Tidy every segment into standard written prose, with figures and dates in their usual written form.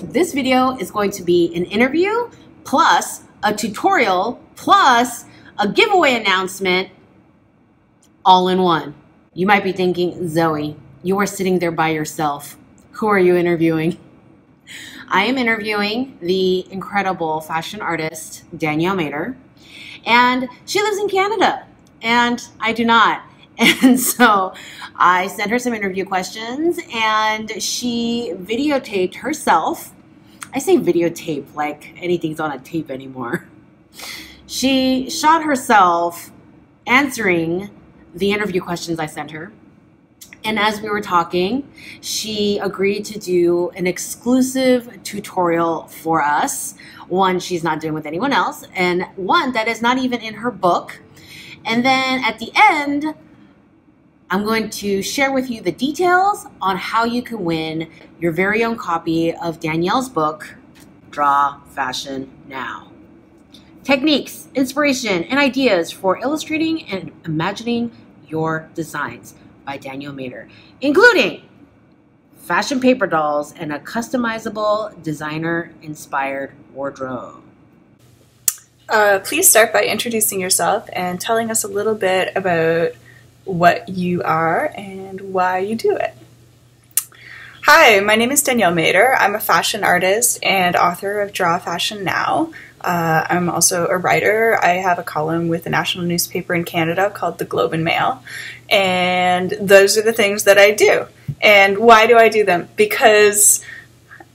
This video is going to be an interview plus a tutorial plus a giveaway announcement all in one. You might be thinking, Zoe, you are sitting there by yourself. Who are you interviewing? I am interviewing the incredible fashion artist, Danielle Mader, and she lives in Canada, and I do not. And so I sent her some interview questions, and she videotaped herself. I say videotape like anything's on a tape anymore. She shot herself answering the interview questions I sent her. And as we were talking, she agreed to do an exclusive tutorial for us. One she's not doing with anyone else, and one that is not even in her book. And then at the end, I'm going to share with you the details on how you can win your very own copy of Danielle's book, Draw Fashion Now. Techniques, inspiration, and ideas for illustrating and imagining your designs by Danielle Mader, including fashion paper dolls and a customizable designer-inspired wardrobe. Please start by introducing yourself and telling us a little bit about what you are and why you do it. Hi, my name is Danielle Mader. I'm a fashion artist and author of Draw Fashion Now. I'm also a writer. I have a column with a national newspaper in Canada called the Globe and Mail. And those are the things that I do. And why do I do them? Because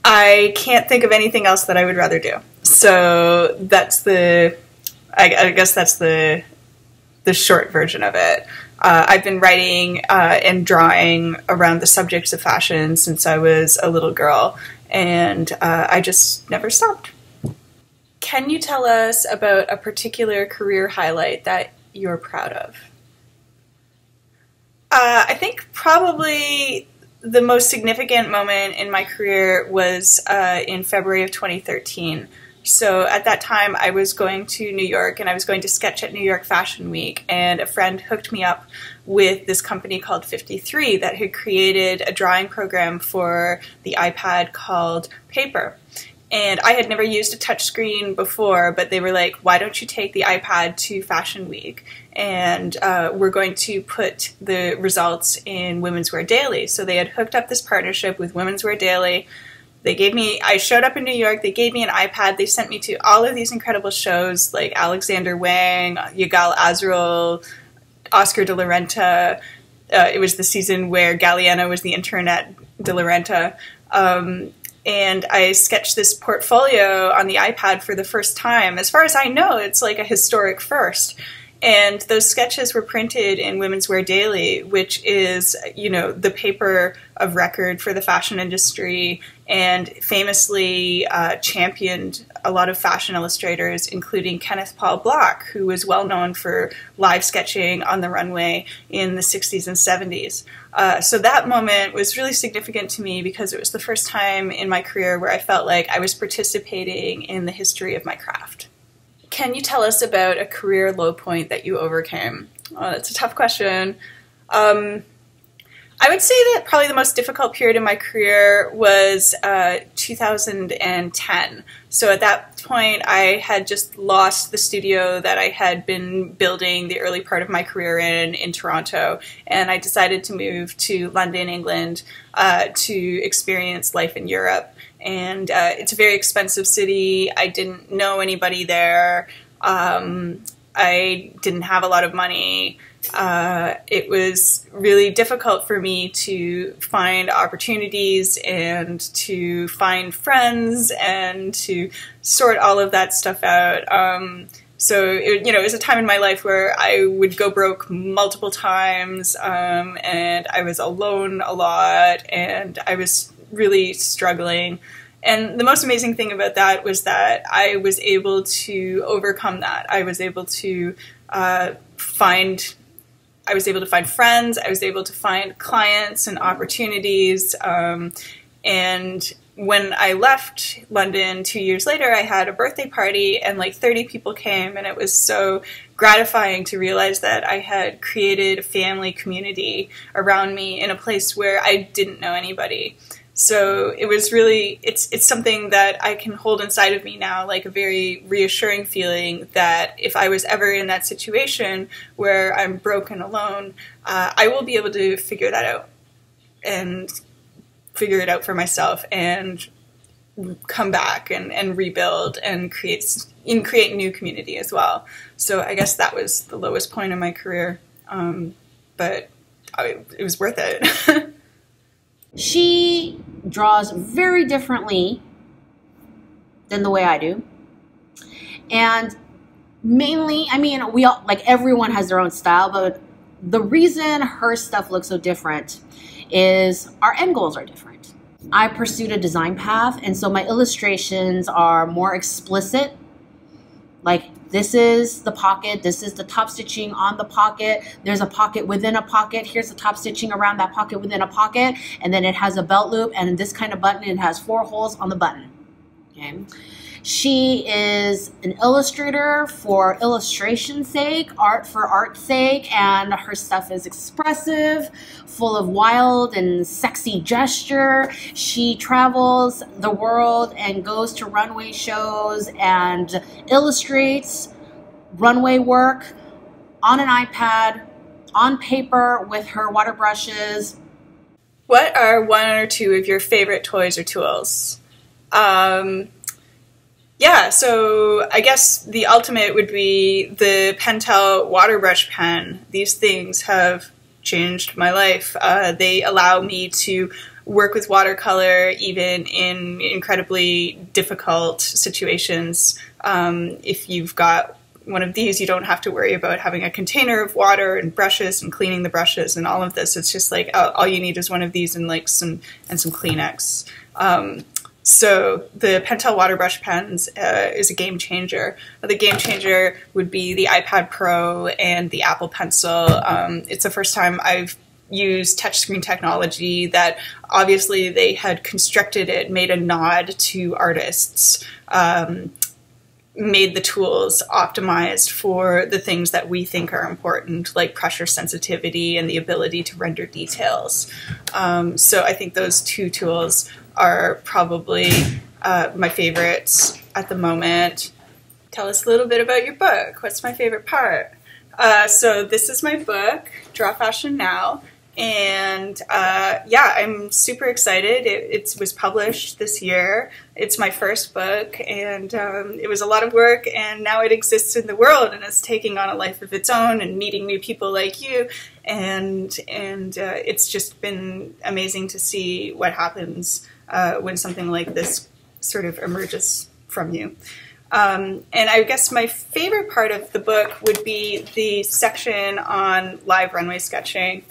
I can't think of anything else that I would rather do. So that's I guess that's the short version of it. I've been writing and drawing around the subjects of fashion since I was a little girl, and I just never stopped. Can you tell us about a particular career highlight that you're proud of? I think probably the most significant moment in my career was in February of 2013. So at that time, I was going to New York, and I was going to sketch at New York Fashion Week, and a friend hooked me up with this company called 53 that had created a drawing program for the iPad called Paper. And I had never used a touchscreen before, but they were like, why don't you take the iPad to Fashion Week? And we're going to put the results in Women's Wear Daily. So they had hooked up this partnership with Women's Wear Daily. I showed up in New York, they gave me an iPad, they sent me to all of these incredible shows like Alexander Wang, Yigal Azrael, Oscar de la Renta. It was the season where Galliano was the intern at de la Renta. And I sketched this portfolio on the iPad for the first time. As far as I know, it's like a historic first. And those sketches were printed in Women's Wear Daily, which is, you know, the paper of record for the fashion industry, and famously championed a lot of fashion illustrators, including Kenneth Paul Block, who was well known for live sketching on the runway in the 60s and 70s. So that moment was really significant to me because it was the first time in my career where I felt like I was participating in the history of my craft. Can you tell us about a career low point that you overcame? Oh, that's a tough question. I would say that probably the most difficult period in my career was 2010. So at that point, I had just lost the studio that I had been building the early part of my career in Toronto, and I decided to move to London, England, to experience life in Europe. And it's a very expensive city. I didn't know anybody there. I didn't have a lot of money. It was really difficult for me to find opportunities and to find friends and to sort all of that stuff out. So it was a time in my life where I would go broke multiple times, and I was alone a lot, and I was really struggling. And the most amazing thing about that was that I was able to overcome that. I was able to find friends, I was able to find clients and opportunities, and when I left London 2 years later, I had a birthday party and like 30 people came, and it was so gratifying to realize that I had created a family community around me in a place where I didn't know anybody. So it was really, it's something that I can hold inside of me now, like a very reassuring feeling that if I was ever in that situation where I'm broken alone, I will be able to figure that out and figure it out for myself and come back and rebuild and create new community as well. So I guess that was the lowest point in my career, but it was worth it. She draws very differently than the way I do. And mainly, I mean, we all, like, everyone has their own style, but the reason her stuff looks so different is our end goals are different. I pursued a design path, and so my illustrations are more explicit. Like, this is the pocket, this is the top stitching on the pocket, there's a pocket within a pocket, here's the top stitching around that pocket within a pocket, and then it has a belt loop, and this kind of button, it has 4 holes on the button. Okay. She is an illustrator for illustration's sake, art for art's sake, and her stuff is expressive, full of wild and sexy gesture. She travels the world and goes to runway shows and illustrates runway work on an iPad, on paper with her water brushes. What are 1 or 2 of your favorite toys or tools? Yeah, so I guess the ultimate would be the Pentel water brush pen. These things have changed my life. They allow me to work with watercolor even in incredibly difficult situations. If you've got one of these, you don't have to worry about having a container of water and brushes and cleaning the brushes and all of this. It's just like all you need is one of these and like some Kleenex. So the Pentel water brush pens is a game changer. The game changer would be the iPad Pro and the Apple Pencil. It's the first time I've used touchscreen technology that obviously they had constructed it, made a nod to artists, made the tools optimized for the things that we think are important, like pressure sensitivity and the ability to render details. So I think those 2 tools are probably my favorites at the moment. Tell us a little bit about your book. What's my favorite part? So this is my book, Draw Fashion Now. And yeah, I'm super excited. It was published this year. It's my first book, and it was a lot of work, and now it exists in the world, and it's taking on a life of its own and meeting new people like you. And it's just been amazing to see what happens when something like this sort of emerges from you. And I guess my favorite part of the book would be the section on live runway sketching.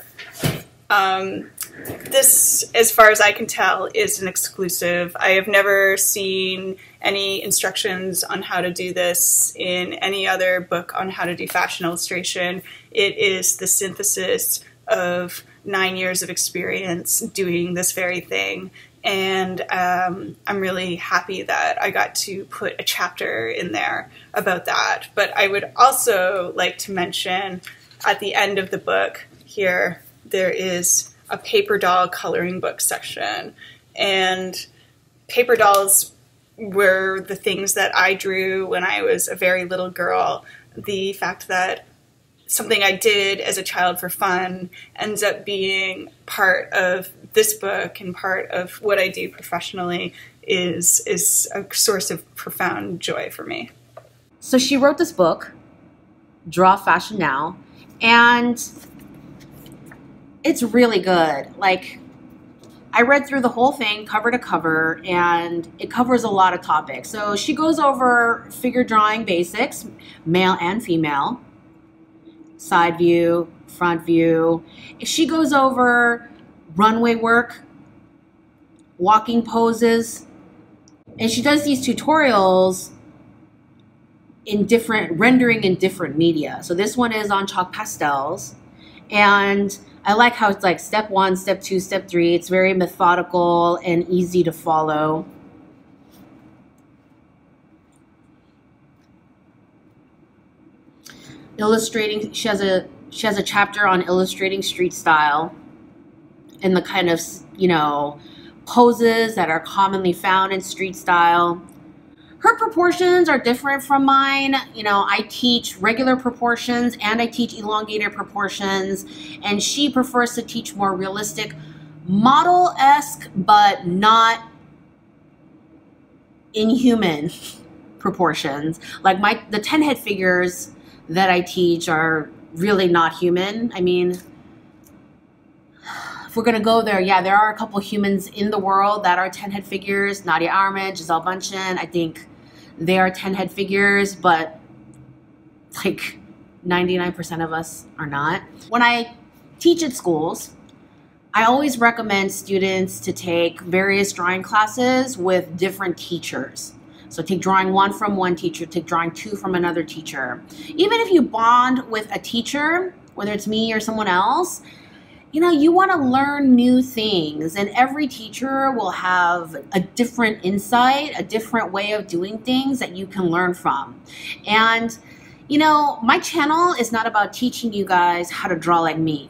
This, as far as I can tell, is an exclusive. I have never seen any instructions on how to do this in any other book on how to do fashion illustration. It is the synthesis of 9 years of experience doing this very thing. And I'm really happy that I got to put a chapter in there about that. But I would also like to mention at the end of the book here, there is a paper doll coloring book section. And paper dolls were the things that I drew when I was a very little girl. The fact that something I did as a child for fun ends up being part of this book and part of what I do professionally is a source of profound joy for me. So she wrote this book, Draw Fashion Now, and it's really good. Like, I read through the whole thing cover to cover, and it covers a lot of topics. So she goes over figure drawing basics, male and female, side view, front view. She goes over runway work, walking poses, and she does these tutorials in different, rendering in different media. So this one is on chalk pastels, and I like how it's like step 1, step 2, step 3. It's very methodical and easy to follow. Illustrating, she has a chapter on illustrating street style and the kind of, you know, poses that are commonly found in street style. Her proportions are different from mine. You know, I teach regular proportions and I teach elongated proportions, and she prefers to teach more realistic, model-esque, but not inhuman proportions. Like the 10 head figures that I teach are really not human. I mean, if we're gonna go there, yeah, there are a couple humans in the world that are 10 head figures. Nadia Arman, Giselle Bundchen, I think they are 10 head figures, but like 99% of us are not. When I teach at schools, I always recommend students to take various drawing classes with different teachers. So take drawing 1 from one teacher, take drawing 2 from another teacher. Even if you bond with a teacher, whether it's me or someone else, you know, you want to learn new things, and every teacher will have a different insight, a different way of doing things that you can learn from. And, you know, my channel is not about teaching you guys how to draw like me.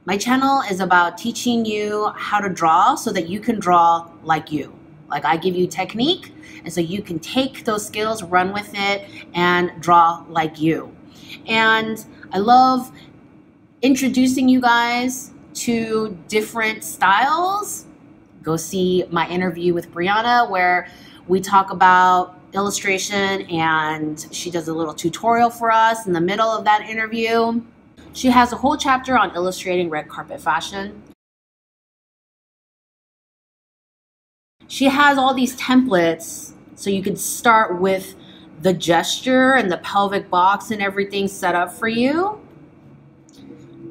My channel is about teaching you how to draw so that you can draw like you. Like, I give you technique, and so you can take those skills, run with it, and draw like you. And I love introducing you guys to different styles. Go see my interview with Brianna where we talk about illustration, and she does a little tutorial for us in the middle of that interview. She has a whole chapter on illustrating red carpet fashion. She has all these templates so you can start with the gesture and the pelvic box and everything set up for you.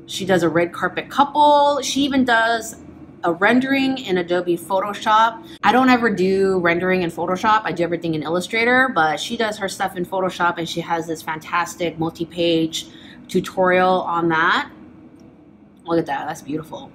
She does a red carpet couple. She even does a rendering in Adobe Photoshop. I don't ever do rendering in Photoshop. I do everything in Illustrator, but she does her stuff in Photoshop, and she has this fantastic multi-page tutorial on that. Look at that, that's beautiful.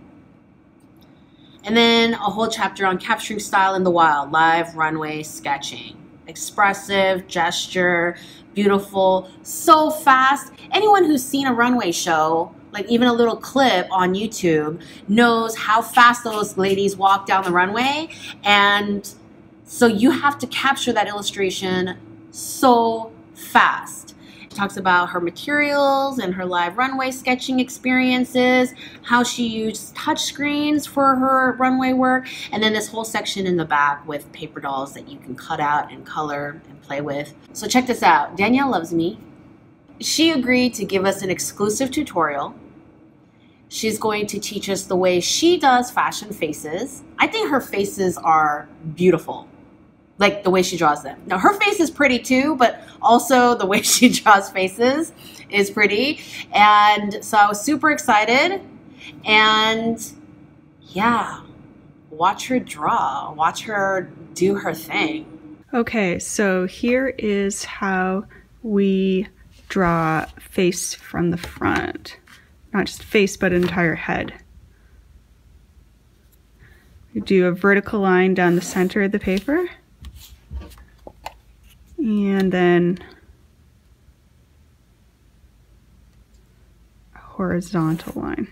And then a whole chapter on capturing style in the wild, live runway sketching. Expressive, gesture, beautiful, so fast. Anyone who's seen a runway show, like even a little clip on YouTube, knows how fast those ladies walk down the runway. And so you have to capture that illustration so fast. It talks about her materials and her live runway sketching experiences, how she used touch screens for her runway work, and then this whole section in the back with paper dolls that you can cut out and color and play with. So check this out. Danielle loves me. She agreed to give us an exclusive tutorial. She's going to teach us the way she does fashion faces. I think her faces are beautiful, like the way she draws them. Now, her face is pretty too, but also the way she draws faces is pretty. And so I was super excited. And yeah, watch her draw, watch her do her thing. Okay, so here is how we draw face from the front. Not just face, but entire head. We do a vertical line down the center of the paper. And then a horizontal line.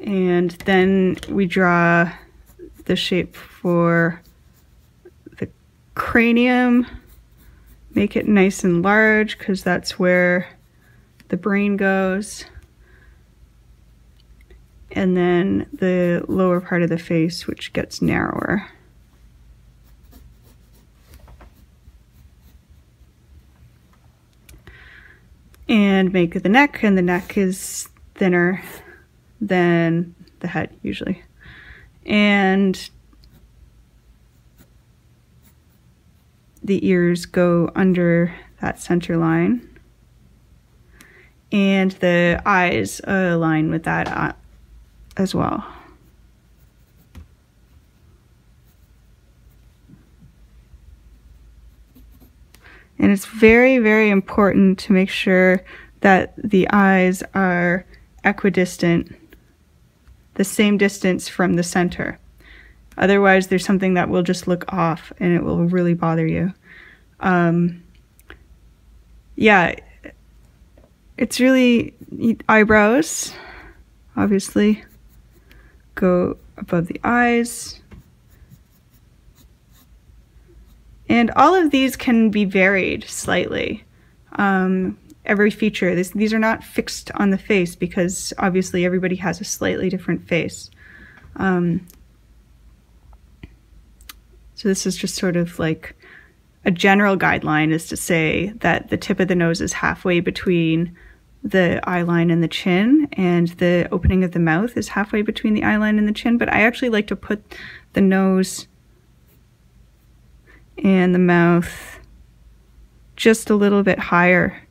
And then we draw the shape for the cranium. Make it nice and large because that's where the brain goes. And then the lower part of the face, which gets narrower. And make the neck, and the neck is thinner than the head usually. And the ears go under that center line. And the eyes align with that as well. And it's very, very important to make sure that the eyes are equidistant, the same distance from the center. Otherwise, there's something that will just look off and it will really bother you. Yeah, it's really eyebrows, obviously. go above the eyes. And all of these can be varied slightly. Every feature, these are not fixed on the face because obviously everybody has a slightly different face. So this is just sort of like a general guideline, is to say that the tip of the nose is halfway between the eyeline and the chin, and the opening of the mouth is halfway between the eyeline and the chin. But I actually like to put the nose and the mouth just a little bit higher.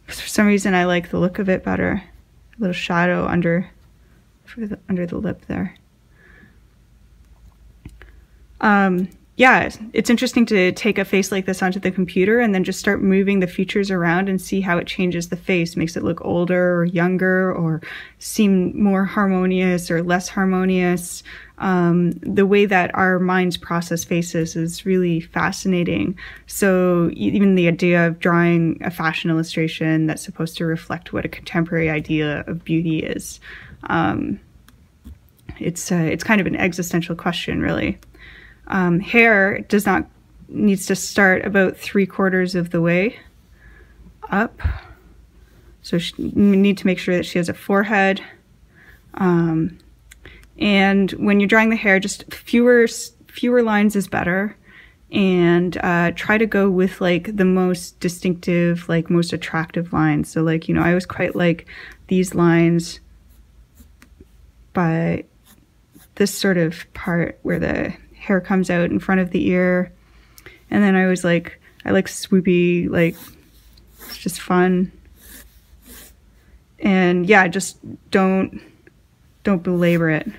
For some reason I like the look of it better. A little shadow under the lip there. Yeah, it's interesting to take a face like this onto the computer and then just start moving the features around and see how it changes the face, makes it look older or younger or seem more harmonious or less harmonious. The way that our minds process faces is really fascinating. So even the idea of drawing a fashion illustration that's supposed to reflect what a contemporary idea of beauty is, it's kind of an existential question, really. Hair needs to start about 3/4 of the way up. So you need to make sure that she has a forehead. And when you're drawing the hair, just fewer lines is better. And try to go with like the most distinctive, like most attractive lines. So like, you know, I always quite like these lines by this sort of part where the hair comes out in front of the ear. And then I like swoopy, like it's just fun. And yeah, just don't belabor it.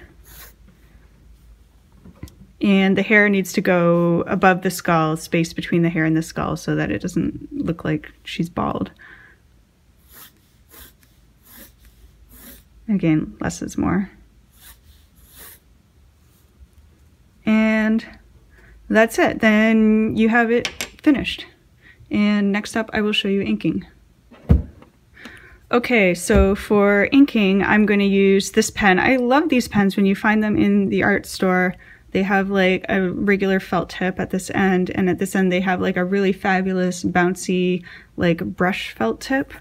And the hair needs to go above the skull, space between the hair and the skull, so that it doesn't look like she's bald. Again, less is more. And that's it. Then you have it finished. And next up, I will show you inking. Okay, so for inking, I'm going to use this pen. I love these pens when you find them in the art store. They have like a regular felt tip at this end, and at this end they have like a really fabulous bouncy like brush felt tip.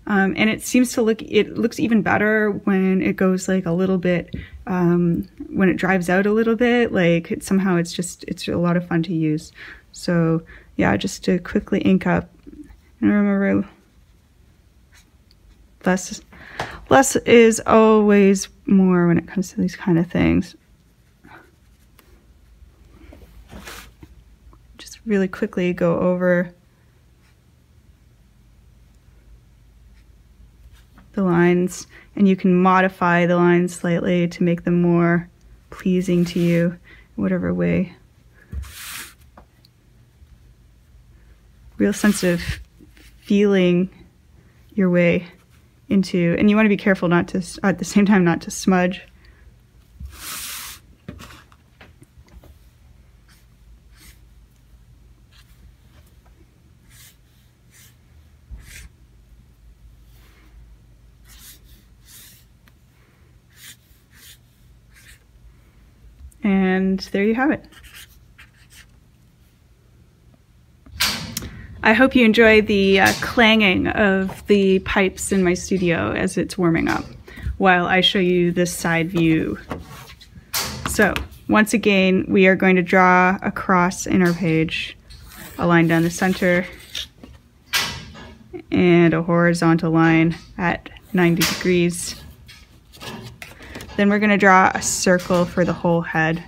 And it seems to looks even better when it goes like a little bit, when it drives out a little bit, like it's a lot of fun to use. So yeah, just to quickly ink up, and remember, less is always more when it comes to these kind of things. Just really quickly go over the lines, and you can modify the lines slightly to make them more pleasing to you in whatever way. Real sense of feeling your way into, and you want to be careful not to, at the same time, not to smudge. And there you have it. I hope you enjoy the clanging of the pipes in my studio as it's warming up while I show you this side view. So once again, we are going to draw a cross in our page, a line down the center, and a horizontal line at 90 degrees. Then we're going to draw a circle for the whole head.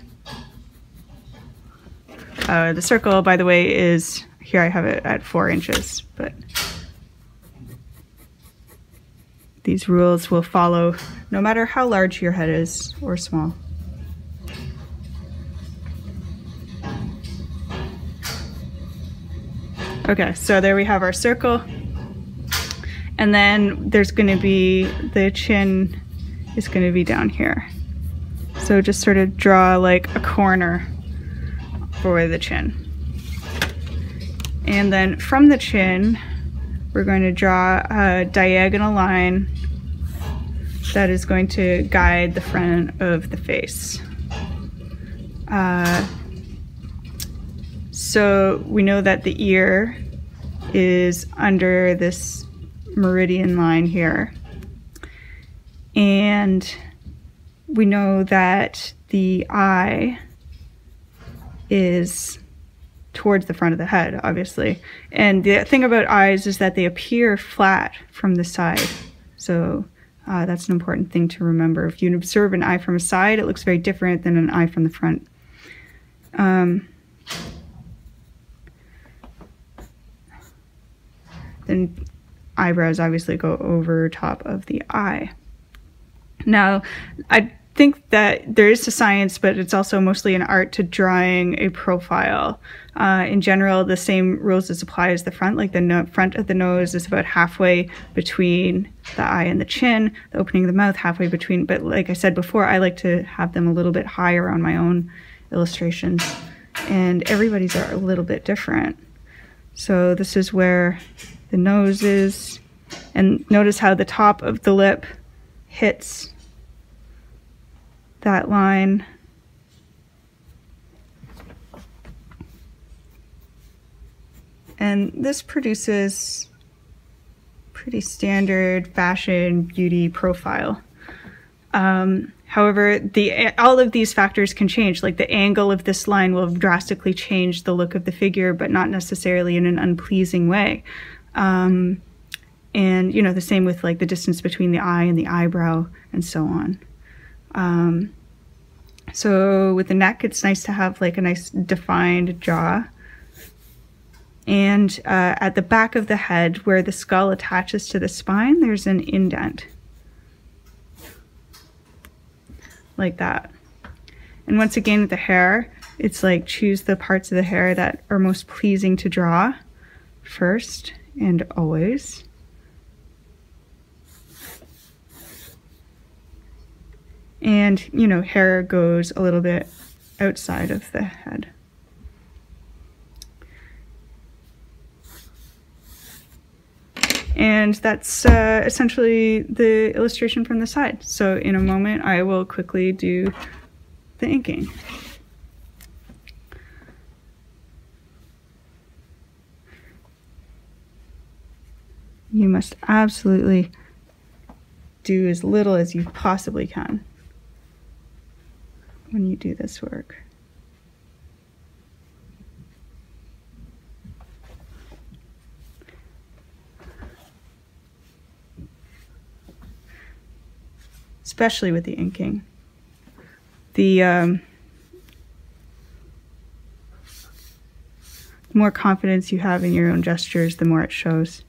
The circle, by the way, is, here I have it at 4 inches, but these rules will follow no matter how large your head is or small. Okay, so there we have our circle. And then there's going to be, the chin is going to be down here. So just sort of draw like a corner for the chin. And then from the chin, we're going to draw a diagonal line that is going to guide the front of the face. So we know that the ear is under this meridian line here. And we know that the eye is towards the front of the head, obviously. And the thing about eyes is that they appear flat from the side. So that's an important thing to remember. If you observe an eye from a side, it looks very different than an eye from the front. Then eyebrows obviously go over top of the eye. Now, I think that there is a science, but it's also mostly an art to drawing a profile. In general, the same rules as apply as the front. Like the front of the nose is about halfway between the eye and the chin, the opening of the mouth halfway between. But like I said before, I like to have them a little bit higher on my own illustrations. And everybody's are a little bit different. So this is where the nose is. And notice how the top of the lip hits that line. And this produces pretty standard fashion beauty profile. However, all of these factors can change. Like the angle of this line will drastically change the look of the figure, but not necessarily in an unpleasing way. And you know, the same with like the distance between the eye and the eyebrow and so on. So with the neck, it's nice to have like a nice defined jaw. And at the back of the head, where the skull attaches to the spine, there's an indent. Like that. And once again, with the hair, it's like choose the parts of the hair that are most pleasing to draw first and always. And, you know, hair goes a little bit outside of the head. And that's essentially the illustration from the side. So in a moment, I will quickly do the inking. You must absolutely do as little as you possibly can when you do this work. Especially with the inking. The more confidence you have in your own gestures, the more it shows.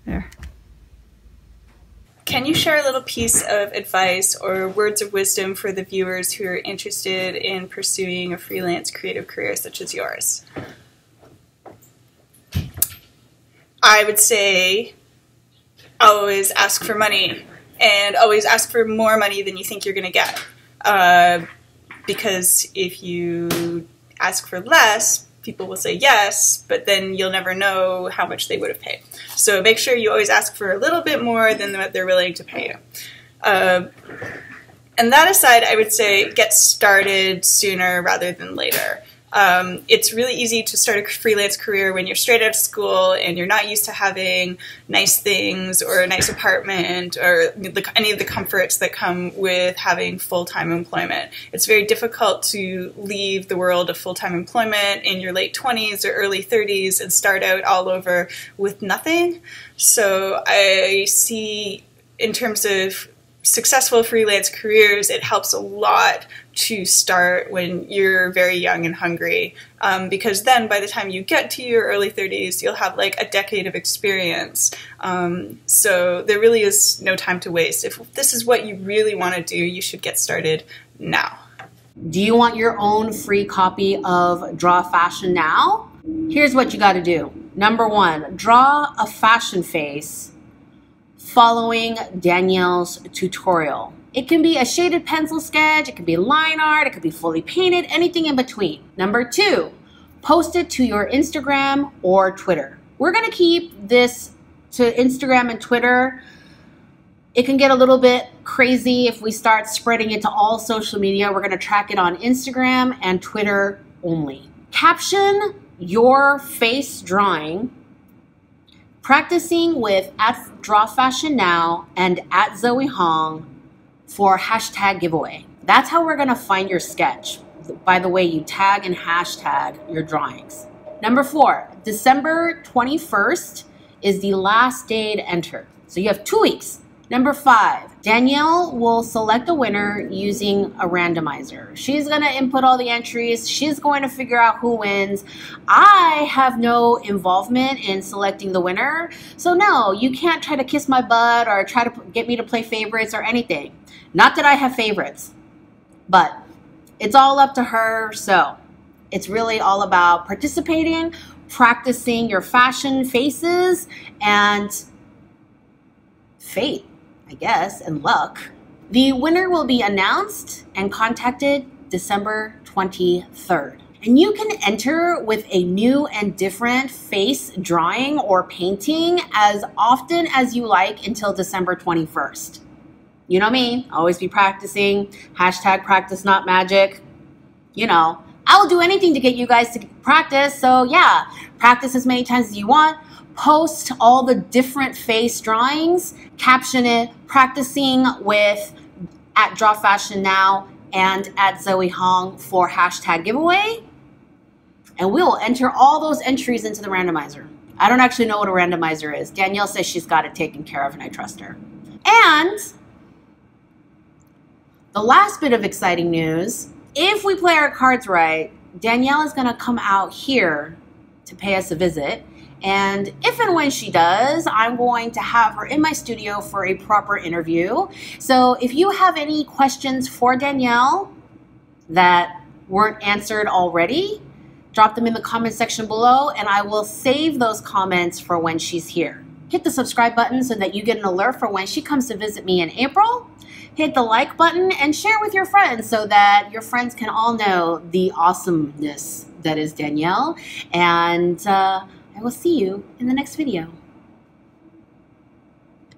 There. Can you share a little piece of advice or words of wisdom for the viewers who are interested in pursuing a freelance creative career such as yours? I would say always ask for money, and always ask for more money than you think you're going to get. Because if you ask for less, people will say yes, but then you'll never know how much they would have paid. So make sure you always ask for a little bit more than what they're willing to pay you. And that aside, I would say get started sooner rather than later. It's really easy to start a freelance career when you're straight out of school and you're not used to having nice things or a nice apartment or any of the comforts that come with having full-time employment. It's very difficult to leave the world of full-time employment in your late 20s or early 30s and start out all over with nothing. So I see, in terms of successful freelance careers, it helps a lot to start when you're very young and hungry, because then by the time you get to your early 30s, you'll have like a decade of experience. So there really is no time to waste. If this is what you really want to do, you should get started now. Do you want your own free copy of Draw Fashion Now? Here's what you got to do. Number one, draw a fashion face following Danielle's tutorial. It can be a shaded pencil sketch, it could be line art, it could be fully painted, anything in between. Number 2, post it to your Instagram or Twitter. We're gonna keep this to Instagram and Twitter. It can get a little bit crazy if we start spreading it to all social media. We're gonna track it on Instagram and Twitter only. Caption your face drawing, practicing with @DrawFashionNow and @ZoeHong for hashtag giveaway. That's how we're gonna find your sketch. By the way, you tag and hashtag your drawings. Number 4, December 21st is the last day to enter. So you have 2 weeks. Number 5, Danielle will select a winner using a randomizer. She's gonna input all the entries. She's going to figure out who wins. I have no involvement in selecting the winner. So no, you can't try to kiss my butt or try to get me to play favorites or anything. Not that I have favorites, but it's all up to her. So it's really all about participating, practicing your fashion faces, and fate, I guess, and luck. The winner will be announced and contacted December 23rd. And you can enter with a new and different face drawing or painting as often as you like until December 21st. You know me, always be practicing, hashtag practice not magic. You know, I will do anything to get you guys to practice. So yeah, practice as many times as you want. Post all the different face drawings, caption it, practicing with @DrawFashionNow and @ZoeHong for hashtag giveaway. And we will enter all those entries into the randomizer. I don't actually know what a randomizer is. Danielle says she's got it taken care of and I trust her. And the last bit of exciting news, if we play our cards right, Danielle is gonna come out here to pay us a visit. And if and when she does, I'm going to have her in my studio for a proper interview. So if you have any questions for Danielle that weren't answered already, drop them in the comment section below and I will save those comments for when she's here. Hit the subscribe button so that you get an alert for when she comes to visit me in April. Hit the like button and share with your friends so that your friends can all know the awesomeness that is Danielle. And I will see you in the next video.